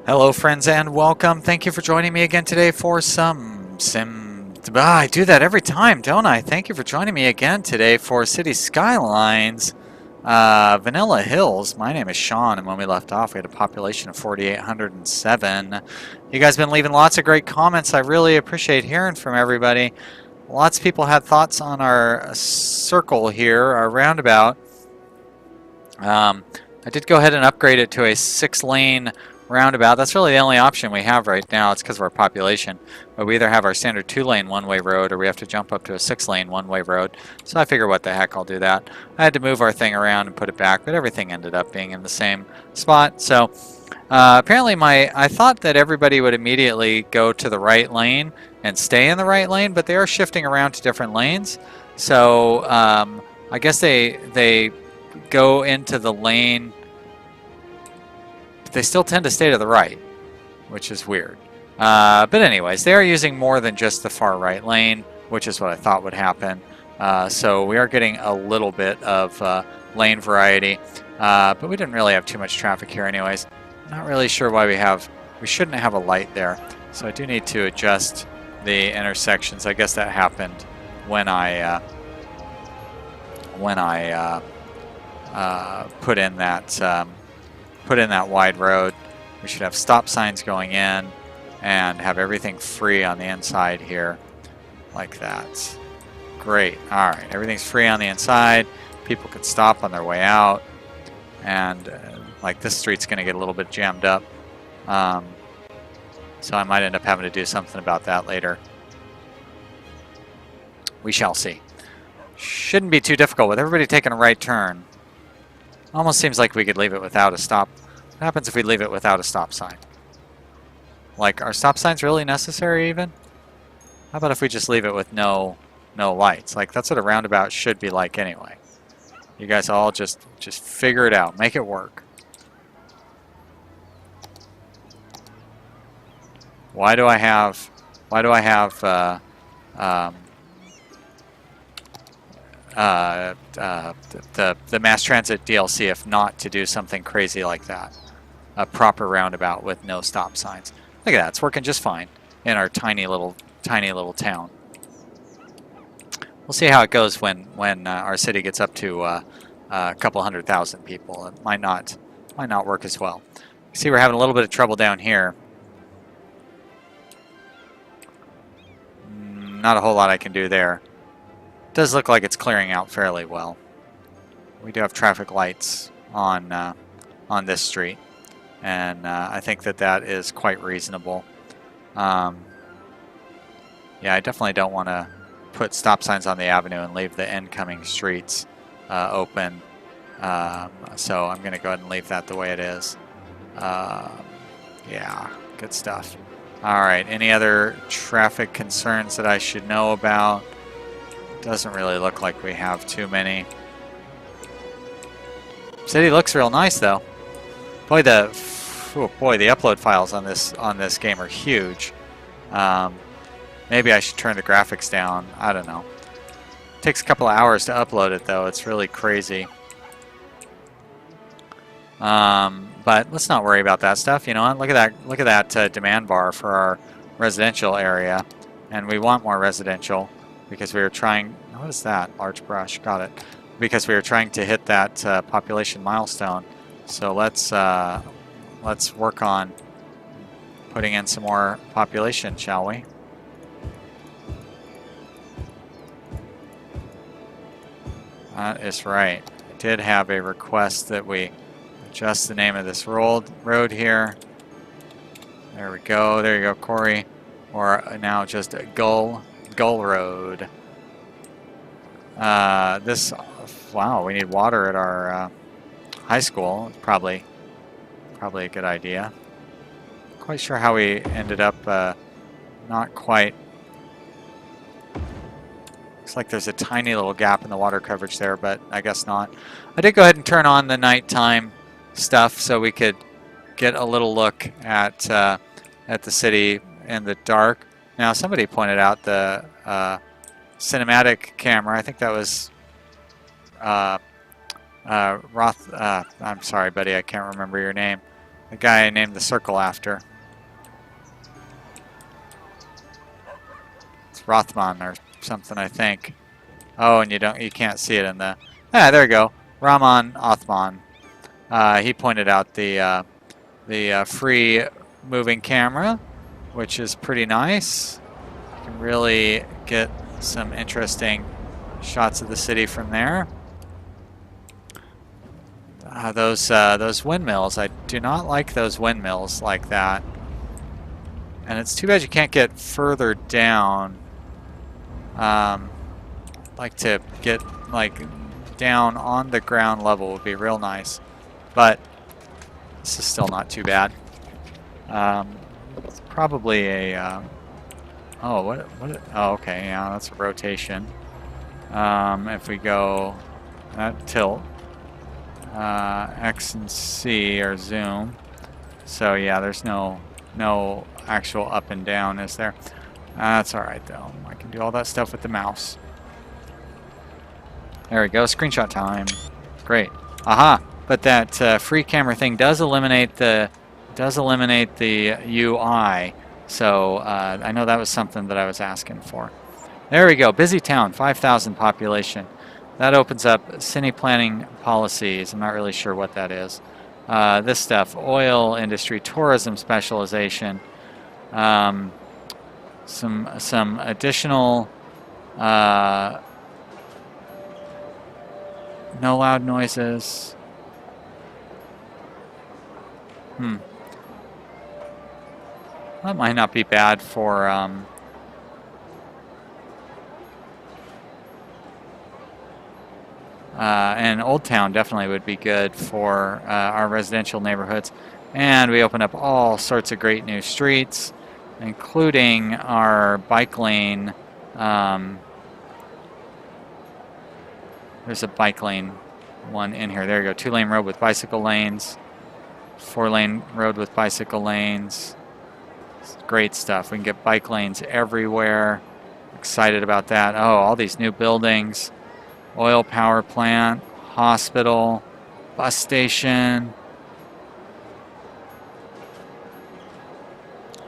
Hello friends and welcome. Thank you for joining me again today for I do that every time, don't I? Thank you for joining me again today for Cities Skylines Vanilla Hills. My name is Sean, and when we left off we had a population of 4,807. You guys have been leaving lots of great comments. I really appreciate hearing from everybody. Lots of people had thoughts on our circle here, our roundabout. I did go ahead and upgrade it to a 6-lane roundabout. That's really the only option we have right now. It's because of our population. But we either have our standard 2-lane one-way road or we have to jump up to a 6-lane one-way road. So I figure what the heck, I'll do that. I had to move our thing around and put it back, but everything ended up being in the same spot. So apparently I thought that everybody would immediately go to the right lane and stay in the right lane, but they are shifting around to different lanes. So I guess they go into the lane. They still tend to stay to the right, which is weird. But anyways, they are using more than just the far right lane, which is what I thought would happen. So we are getting a little bit of lane variety, but we didn't really have too much traffic here anyways. Not really sure why we shouldn't have a light there. So I do need to adjust the intersections. I guess that happened when I put in that wide road. We should have stop signs going in and have everything free on the inside here, like that. Great. All right, everything's free on the inside. People could stop on their way out, and like this street's going to get a little bit jammed up, so I might end up having to do something about that later. We shall see. Shouldn't be too difficult with everybody taking a right turn. Almost seems like we could leave it without a stop. What happens if we leave it without a stop sign? Like, are stop signs really necessary even? How about if we just leave it with no lights? Like, that's what a roundabout should be like anyway. You guys all just figure it out. Make it work. Why do I have the mass transit DLC if not to do something crazy like that? A proper roundabout with no stop signs. Look at that, it's working just fine in our tiny little town. We'll see how it goes when our city gets up to a couple 100,000 people. It might not work as well. See, we're having a little bit of trouble down here. Not a whole lot I can do there. Does look like it's clearing out fairly well. We do have traffic lights on this street, and I think that is quite reasonable. Yeah, I definitely don't want to put stop signs on the avenue and leave the incoming streets open. So I'm going to go ahead and leave that the way it is. Yeah, good stuff. All right, any other traffic concerns that I should know about? Doesn't really look like we have too many. City looks real nice though. Boy, the upload files on this game are huge. Maybe I should turn the graphics down. I don't know. It takes a couple of hours to upload it though. It's really crazy. But let's not worry about that stuff. You know what? Look at that demand bar for our residential area, and we want more residential. Because we were trying, what is that? Large brush, got it. Because we were trying to hit that population milestone. So let's work on putting in some more population, shall we? That is right. I did have a request that we adjust the name of this road here. There we go. There you go, Corey. Or now just Gull Road. Wow, we need water at our high school. Probably a good idea. Quite sure how we ended up not quite. Looks like there's a tiny little gap in the water coverage there, but I guess not. I did go ahead and turn on the nighttime stuff so we could get a little look at the city in the dark. Now, somebody pointed out the cinematic camera. I think that was I'm sorry, buddy, I can't remember your name. The guy I named the circle after. It's Rothman or something, I think. Oh, and you can't see it in the... Ah, there you go. Rahman Othman. He pointed out the free moving camera, which is pretty nice. You can really get some interesting shots of the city from there. Those windmills, I do not like those windmills like that. And it's too bad you can't get further down. I'd like to get like down on the ground level would be real nice. But this is still not too bad. It's probably a oh, oh, okay, yeah, that's a rotation. If we go tilt, X and C are zoom. So yeah, there's no actual up and down, is there? That's all right though. I can do all that stuff with the mouse. There we go. Screenshot time. Great. Aha! But that free camera thing does eliminate the UI. So I know that was something that I was asking for. There we go. Busy town, 5,000 population. That opens up city planning policies. I'm not really sure what that is. This stuff, oil industry, tourism specialization, some additional no loud noises. That might not be bad for and Old Town definitely would be good for our residential neighborhoods. And we open up all sorts of great new streets, including our bike lane. There's a bike lane one in here. There you go. 2-lane road with bicycle lanes. 4-lane road with bicycle lanes. It's great stuff. We can get bike lanes everywhere. Excited about that. Oh, all these new buildings. Oil power plant, hospital, bus station.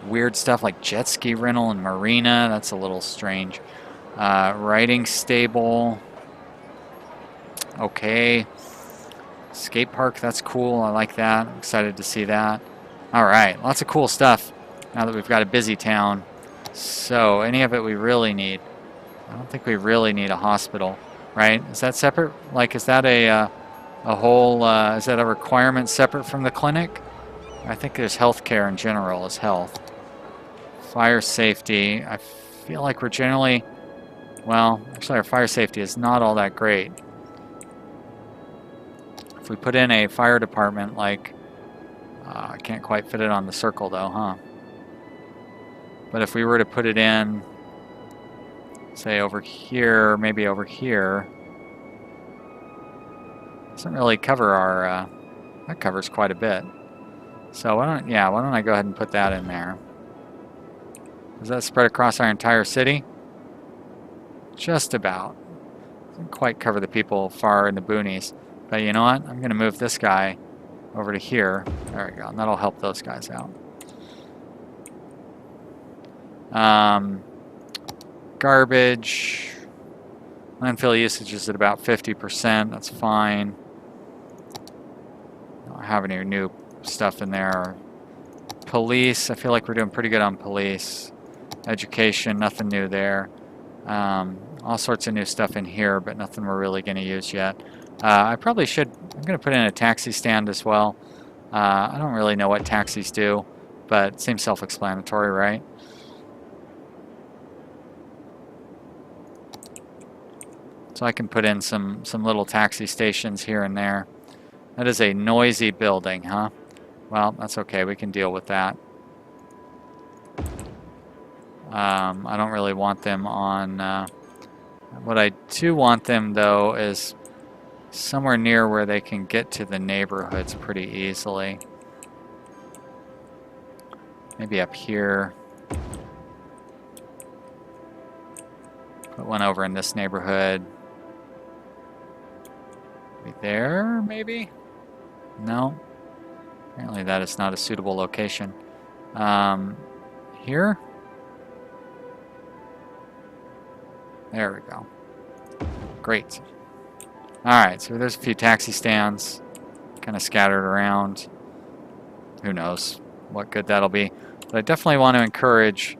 Weird stuff like jet ski rental and marina. That's a little strange. Riding stable. Okay. Skate park, that's cool. I like that. I'm excited to see that. All right, lots of cool stuff now that we've got a busy town. So, any of it we really need? I don't think we really need a hospital, right? Is that separate? Like, is that a whole, is that a requirement separate from the clinic? I think there's healthcare in general is health. Fire safety, I feel like we're generally, well, actually our fire safety is not all that great. If we put in a fire department, like, I can't quite fit it on the circle though, huh? But if we were to put it in, say over here, maybe over here, doesn't really cover our, that covers quite a bit. So why don't I go ahead and put that in there? Does that spread across our entire city? Just about. Doesn't quite cover the people far in the boonies. But you know what? I'm going to move this guy over to here. There we go. And that'll help those guys out. Garbage. Landfill usage is at about 50%. That's fine. Don't have any new stuff in there. Police. I feel like we're doing pretty good on police. Education. Nothing new there. All sorts of new stuff in here, but nothing we're really going to use yet. I probably should. I'm going to put in a taxi stand as well. I don't really know what taxis do, but it seems self-explanatory, right? So I can put in some little taxi stations here and there. That is a noisy building, huh? Well, that's okay. We can deal with that. I don't really want them on... what I do want them, though, is somewhere near where they can get to the neighborhoods pretty easily. Maybe up here. Put one over in this neighborhood. Maybe there, maybe? No. Apparently that is not a suitable location. Here? There we go. Great. Alright, so there's a few taxi stands kind of scattered around. Who knows what good that'll be. But I definitely want to encourage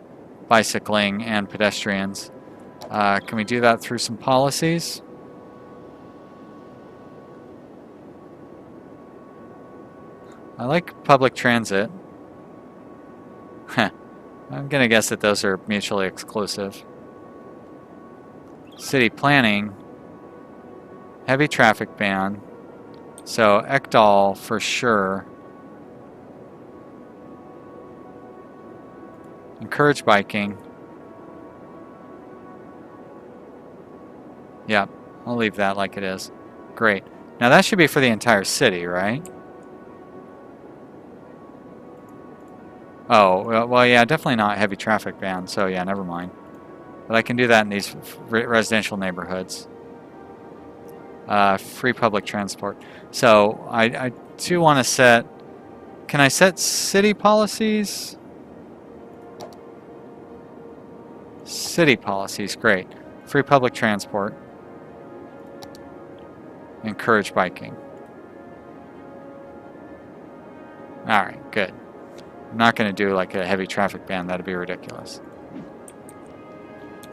bicycling and pedestrians. Can we do that through some policies? I like public transit. I'm going to guess that those are mutually exclusive. City planning. Heavy traffic ban. So Ekdal for sure. Encourage biking. Yeah, I'll leave that like it is. Great. Now that should be for the entire city, right? Oh, well, yeah, definitely not heavy traffic ban, so yeah, never mind. But I can do that in these residential neighborhoods. Free public transport. So I do want to set... Can I set city policies? City policies, great. Free public transport. Encourage biking. Alright, good. I'm not going to do like a heavy traffic ban. That'd be ridiculous.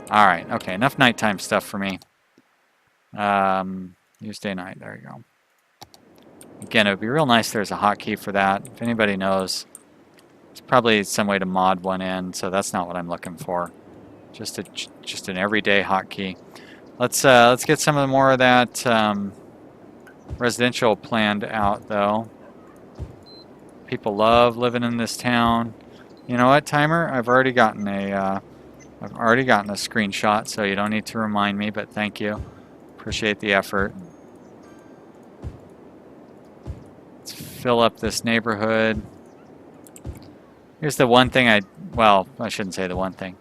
Alright, okay. Enough nighttime stuff for me. Use day night. There you go. Again, it would be real nice if there's a hotkey for that. If anybody knows, it's probably some way to mod one in, so that's not what I'm looking for. Just an everyday hotkey. Let's get some of the more of that residential planned out, though. People love living in this town. You know what, timer? I've already gotten a screenshot, so you don't need to remind me. But thank you. Appreciate the effort. Let's fill up this neighborhood. Here's the one thing well, I shouldn't say the one thing.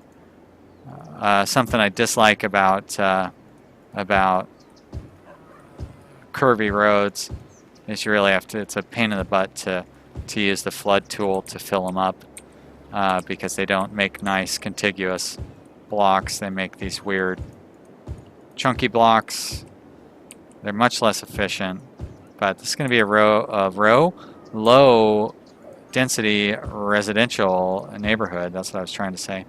Something I dislike about curvy roads is you really have to. It's a pain in the butt to use the flood tool to fill them up because they don't make nice contiguous blocks. They make these weird chunky blocks. They're much less efficient, but this is going to be a low density residential neighborhood. That's what I was trying to say.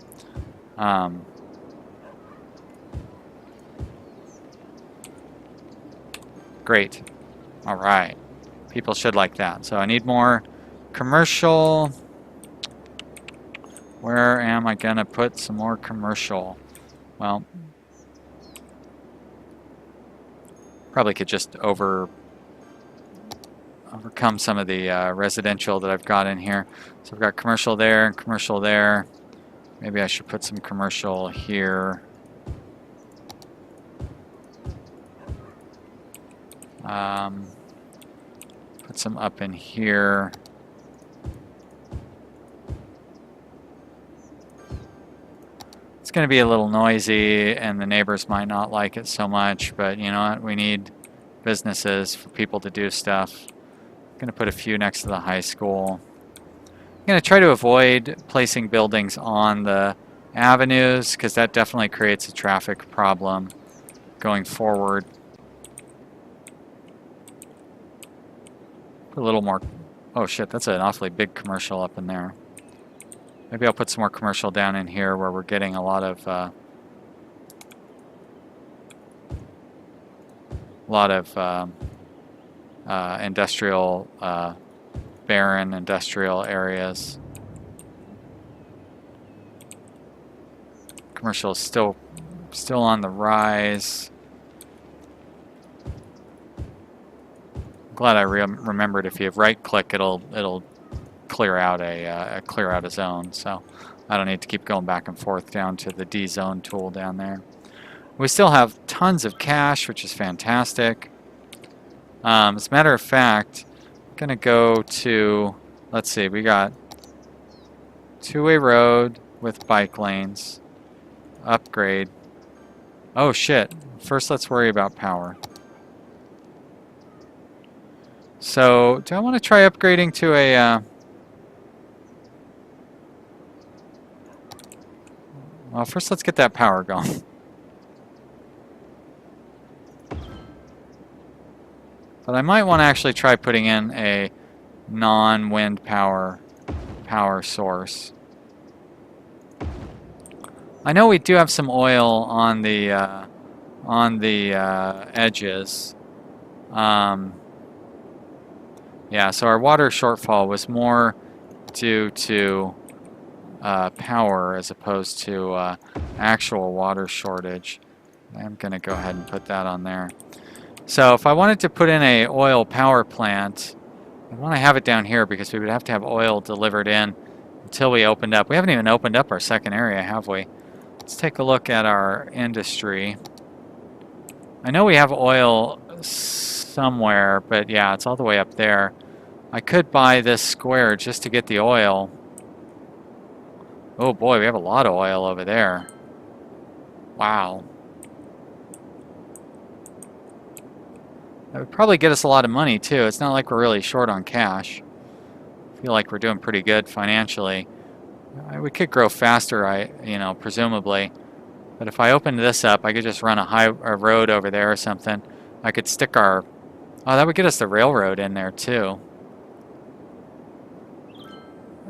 Great. All right. People should like that. So I need more commercial. Where am I going to put some more commercial? Well, probably could just overcome some of the residential that I've got in here. So I've got commercial there and commercial there. Maybe I should put some commercial here. Put some up in here. It's going to be a little noisy and the neighbors might not like it so much, but you know what? We need businesses for people to do stuff. I'm going to put a few next to the high school. I'm going to try to avoid placing buildings on the avenues because that definitely creates a traffic problem going forward. Put a little more. Oh shit, that's an awfully big commercial up in there. Maybe I'll put some more commercial down in here where we're getting a lot of industrial, barren industrial areas. Commercial is still on the rise. I'm glad I remembered if you right-click, it'll clear out a zone. So I don't need to keep going back and forth down to the D-zone tool down there. We still have tons of cash, which is fantastic. As a matter of fact, I'm going to go to, let's see, we got two-way road with bike lanes. Upgrade. Oh shit. First let's worry about power. So, do I want to try upgrading to a... well, first let's get that power going. But I might want to actually try putting in a non-wind power source. I know we do have some oil on the edges. Yeah, so our water shortfall was more due to power as opposed to actual water shortage. I'm going to go ahead and put that on there. So if I wanted to put in a oil power plant, I want to have it down here because we would have to have oil delivered in until we opened up. We haven't even opened up our second area, have we? Let's take a look at our industry. I know we have oil somewhere, but yeah, it's all the way up there. I could buy this square just to get the oil. Oh boy, we have a lot of oil over there. Wow. That would probably get us a lot of money too. It's not like we're really short on cash. I feel like we're doing pretty good financially. We could grow faster, presumably. But if I opened this up, I could just run a road over there or something. I could stick our... oh, that would get us the railroad in there too.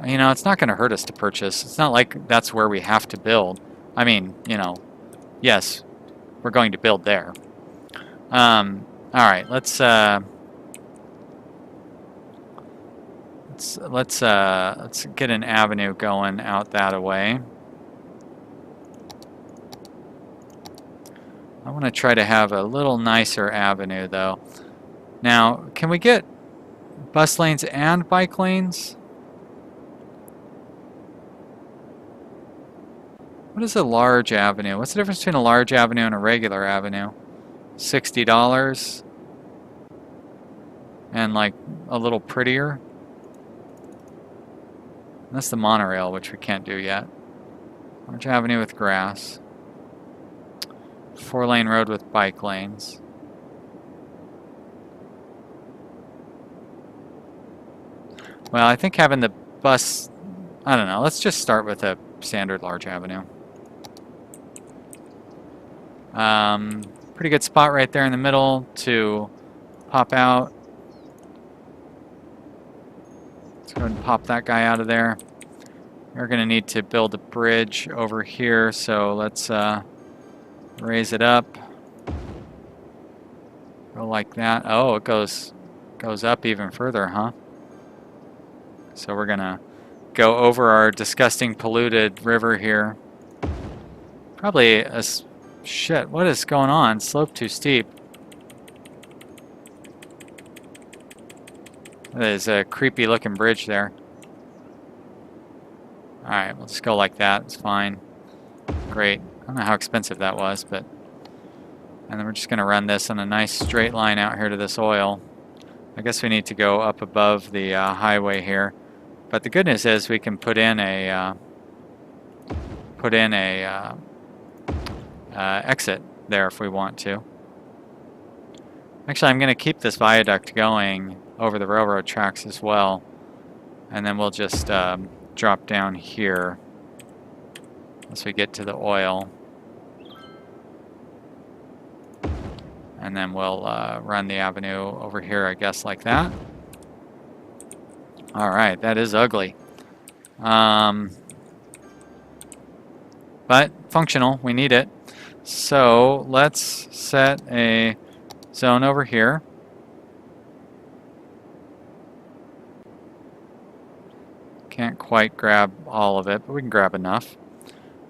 You know, it's not going to hurt us to purchase. It's not like that's where we have to build. I mean, yes, we're going to build there. All right, let's get an avenue going out that way. I want to try to have a little nicer avenue though. Now, can we get bus lanes and bike lanes? What is a large avenue? What's the difference between a large avenue and a regular avenue? $60 and like a little prettier. That's the monorail, which we can't do yet. Large avenue with grass. 4-lane road with bike lanes. Well, I think having the bus, I don't know, let's just start with a standard large avenue. Pretty good spot right there in the middle to pop out. Let's go ahead and pop that guy out of there. We're going to need to build a bridge over here, so let's raise it up. Go like that. Oh, it goes up even further, huh? So we're going to go over our disgusting polluted river here. Probably a... shit, what is going on? Slope too steep. There's a creepy looking bridge there. Alright, we'll just go like that. It's fine. Great. I don't know how expensive that was, but... and then we're just going to run this on a nice straight line out here to this oil. I guess we need to go up above the highway here. But the good news is we can put in a... exit there if we want to. Actually, I'm going to keep this viaduct going over the railroad tracks as well. And then we'll just drop down here once we get to the oil. And then we'll run the avenue over here, I guess, like that. Alright, that is ugly. But functional, we need it. So let's set a zone over here. Can't quite grab all of it, but we can grab enough.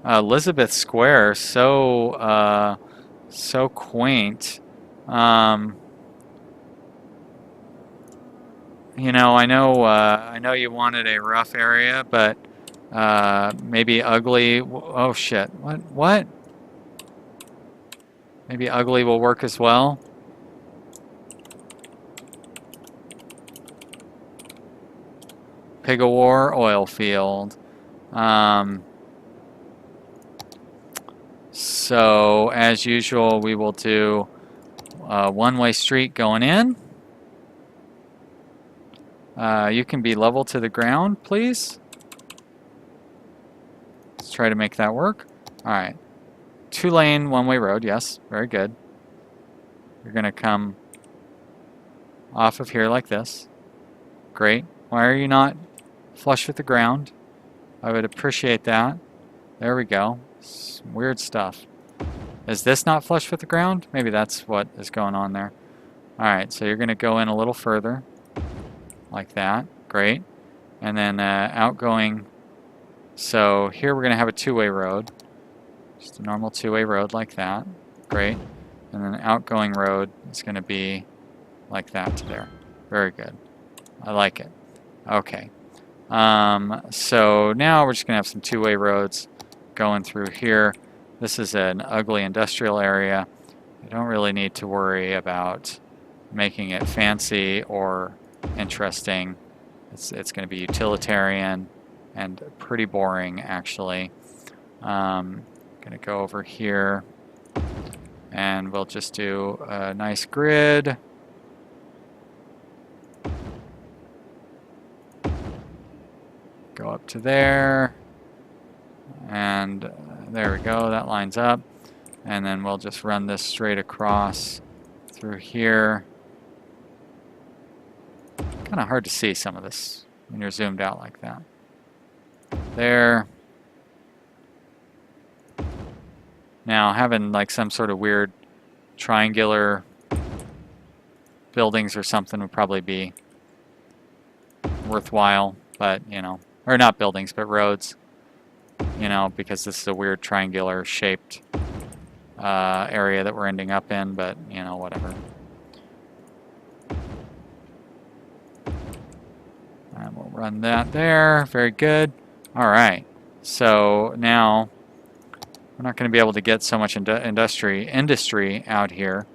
Elizabeth Square, so quaint. You know, I know you wanted a rough area, but maybe ugly. Oh shit! What? Maybe ugly will work as well. Pig of War oil field. So as usual, we will do a one-way street going in. You can be level to the ground, please. Let's try to make that work. All right. 2-lane, one-way road. Yes, very good. You're going to come off of here like this. Great. Why are you not flush with the ground? I would appreciate that. There we go. Some weird stuff. Is this not flush with the ground? Maybe that's what is going on there. Alright, so you're going to go in a little further. Like that. Great. And then outgoing. So here we're going to have a two-way road. Just a normal two-way road like that. Great. And then the outgoing road is going to be like that to there. Very good. I like it. Okay. So now we're just going to have some two-way roads going through here. This is an ugly industrial area. You don't really need to worry about making it fancy or interesting. It's going to be utilitarian and pretty boring, actually. Going to go over here, and we'll just do a nice grid. Go up to there, and there we go, that lines up. And then we'll just run this straight across through here. Kind of hard to see some of this when you're zoomed out like that. There. Now having like some sort of weird triangular buildings or something would probably be worthwhile, but you know, or not buildings, but roads, you know, because this is a weird triangular shaped area that we're ending up in, but you know, whatever. And we'll run that there. Very good. All right. So now we're not going to be able to get so much industry out here,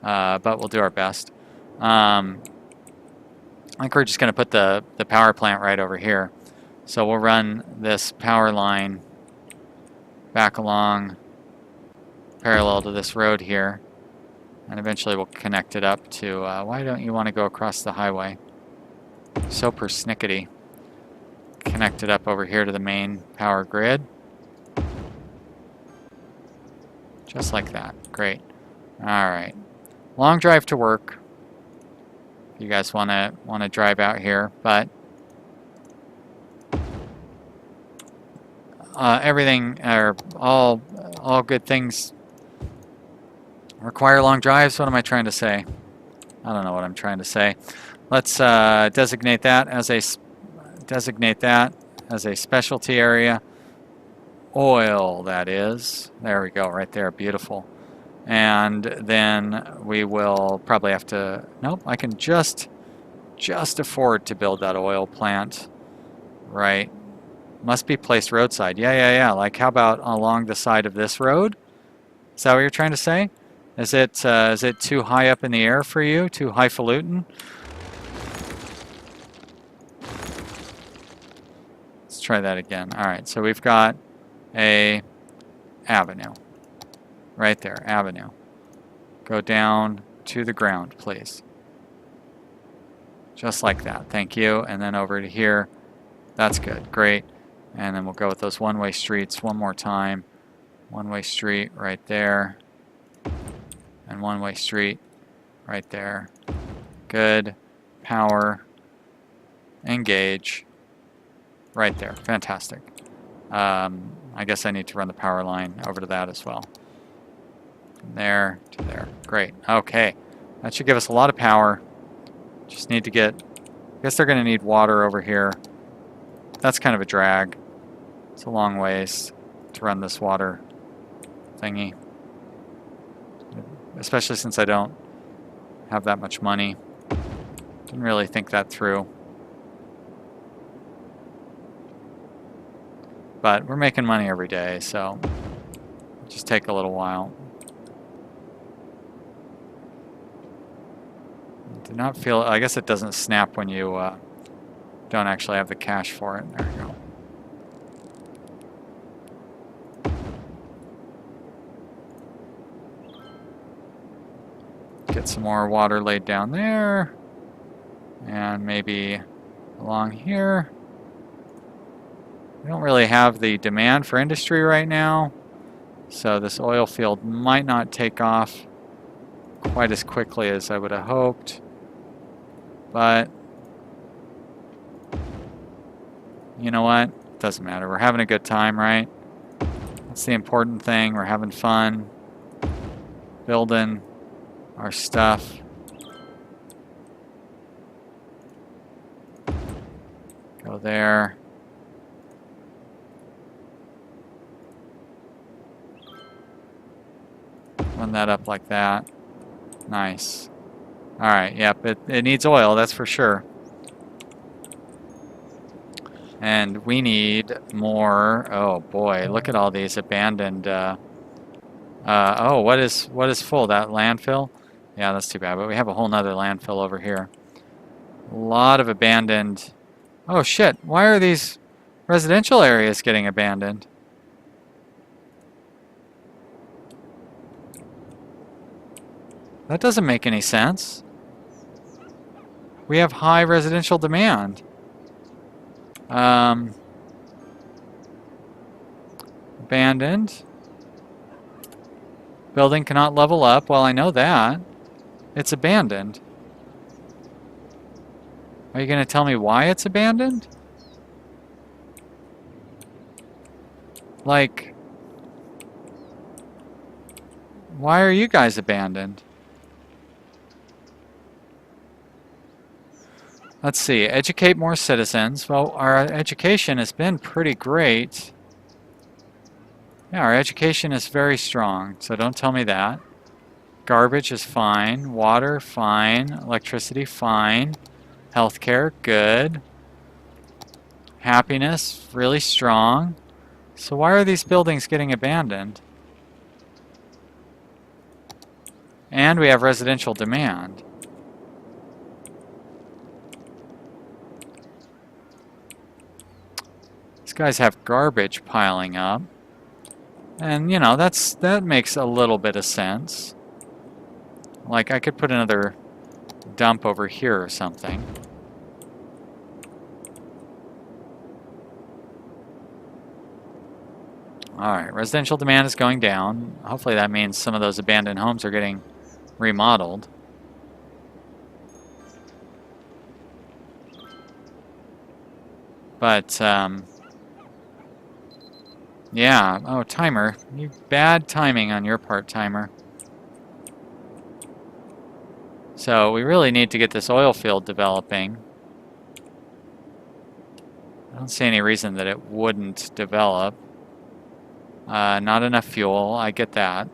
but we'll do our best. I think we're just going to put the power plant right over here. So we'll run this power line back along parallel to this road here, and eventually we'll connect it up to, why don't you want to go across the highway? So persnickety. Connect it up over here to the main power grid. Just like that. Great. Alright. Long drive to work. If you guys wanna drive out here, but everything, or all good things require long drives. What am I trying to say? I don't know what I'm trying to say. Let's designate that as a specialty area. Oil, that is. There we go, right there. Beautiful. And then we will probably have to, nope, I can just afford to build that oil plant. Right. Must be placed roadside. Yeah. Like, how about along the side of this road? Is that what you're trying to say? Is it too high up in the air for you? Too highfalutin? Let's try that again. All right, so we've got a avenue. Right there, avenue. Go down to the ground, please. Just like that. Thank you. And then over to here. That's good. Great. And then we'll go with those one-way streets one more time. One-way street right there. And one-way street right there. Good. Power. Engage. Right there. Fantastic. I guess I need to run the power line over to that as well. From there to there. Great. Okay. That should give us a lot of power. Just need to get... I guess they're going to need water over here. That's kind of a drag. It's a long ways to run this water thingy. Especially since I don't have that much money. Didn't really think that through. But we're making money every day, so it'll just take a little while. Did not feel, I guess it doesn't snap when you don't actually have the cash for it. There we go. Get some more water laid down there. And maybe along here. We don't really have the demand for industry right now, so this oil field might not take off quite as quickly as I would have hoped. But you know what? Doesn't matter. We're having a good time, right? That's the important thing. We're having fun building our stuff. Go there. Run that up like that. Nice. Alright, yep, it needs oil, that's for sure. And we need more. Oh boy, look at all these abandoned. Oh, what is full? That landfill? Yeah, that's too bad. But we have a whole nother landfill over here. A lot of abandoned. Oh shit! Why are these residential areas getting abandoned? That doesn't make any sense. We have high residential demand. Abandoned. Building cannot level up. Well, I know that. It's abandoned. Are you going to tell me why it's abandoned? Like, why are you guys abandoned? Let's see, educate more citizens. Well, our education has been pretty great. Yeah, our education is very strong, so don't tell me that. Garbage is fine. Water, fine. Electricity, fine. Healthcare, good. Happiness, really strong. So why are these buildings getting abandoned? And we have residential demand. These guys have garbage piling up. And, you know, that makes a little bit of sense. Like, I could put another dump over here or something. Alright, residential demand is going down. Hopefully that means some of those abandoned homes are getting remodeled. But, yeah. Oh, timer. You bad timing on your part, timer. So we really need to get this oil field developing. I don't see any reason that it wouldn't develop. Not enough fuel. I get that.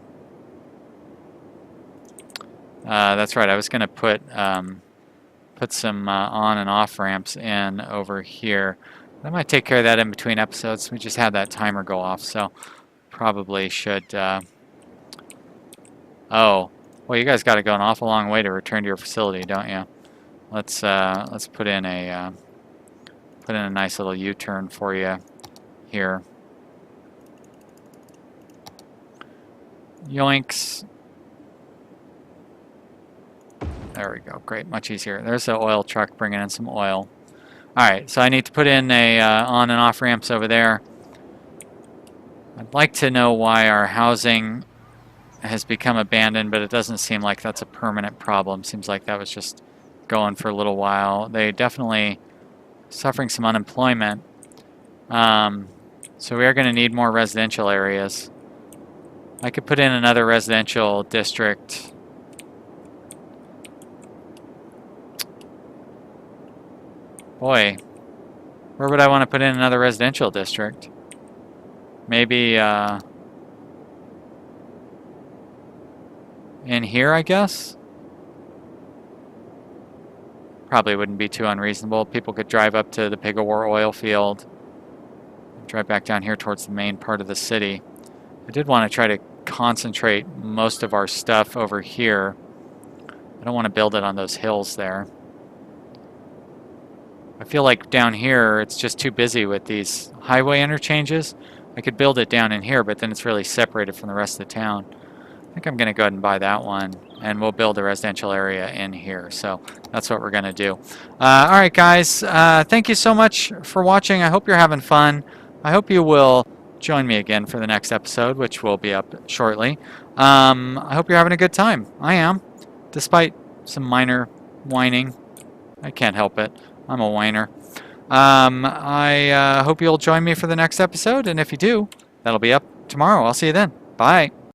That's right. I was going to put some on and off ramps in over here. I might take care of that in between episodes. We just had that timer go off, so probably should. Oh, well, you guys got to go an awful long way to return to your facility, don't you? Let's put in a nice little U-turn for you here. Yoinks. There we go. Great, much easier. There's the oil truck bringing in some oil. Alright, so I need to put in a on and off ramps over there. I'd like to know why our housing has become abandoned, but it doesn't seem like that's a permanent problem. Seems like that was just going for a little while. They definitely suffering some unemployment. So we are going to need more residential areas. I could put in another residential district. Boy, where would I want to put in another residential district? Maybe in here, I guess? Probably wouldn't be too unreasonable. People could drive up to the Pig of War oil field, drive back down here towards the main part of the city. I did want to try to concentrate most of our stuff over here. I don't want to build it on those hills there. I feel like down here it's just too busy with these highway interchanges. I could build it down in here, but then it's really separated from the rest of the town. I think I'm going to go ahead and buy that one and we'll build a residential area in here. So that's what we're going to do. All right, guys. Thank you so much for watching. I hope you're having fun. I hope you will join me again for the next episode, which will be up shortly. I hope you're having a good time. I am, despite some minor whining. I can't help it. I'm a whiner. I hope you'll join me for the next episode, and if you do, that'll be up tomorrow. I'll see you then. Bye.